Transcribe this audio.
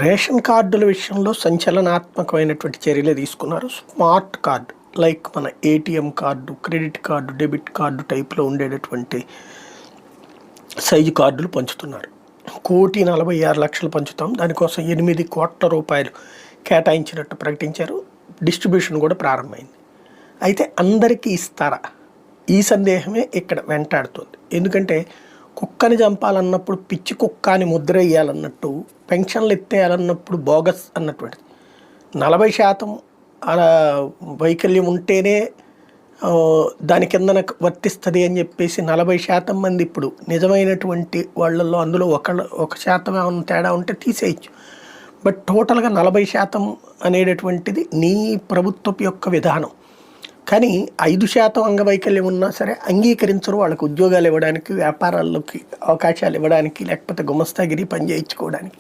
Ration కార్డుల విషయంలో సంచలనాత్మకమైనటువంటి చర్యలు తీసుకున్నారు. స్మార్ట్ కార్డు లైక్ మన ATM card, credit card, debit card టైప్లో ఉండేటటువంటి సైజు కార్డులు పంచుతున్నారు. 1,46,00,000 పంచుతాం, దానికోసం 8 కోట్ల రూపాయలు కేటాయించినట్టు ప్రకటించారు. డిస్ట్రిబ్యూషన్ కూడా ప్రారంభమైంది. అయితే అందరికీ ఇస్తారా, ఈ సందేహమే ఇక్కడ వెంటాడుతుంది. ఎందుకంటే కుక్కని చంపాలన్నప్పుడు పిచ్చి కుక్క అని ముద్ర వేయాలన్నట్టు, పెన్షన్లు ఎత్తేయాలన్నప్పుడు బోగస్ అన్నటువంటిది. 40% అలా వైకల్యం ఉంటేనే దాని కిందన వర్తిస్తుంది అని చెప్పేసి 40% మంది ఇప్పుడు నిజమైనటువంటి వాళ్ళల్లో అందులో 1% ఏమన్నా తేడా ఉంటే తీసేయచ్చు. బట్ టోటల్గా 40% అనేటటువంటిది నీ ప్రభుత్వం యొక్క విధానం. కానీ 5% అంగవైకల్యం ఉన్నా సరే అంగీకరించరు. వాళ్ళకి ఉద్యోగాలు ఇవ్వడానికి, వ్యాపారాల్లోకి అవకాశాలు ఇవ్వడానికి, లేకపోతే గుమస్తాగిరి పని చేయించుకోవడానికి.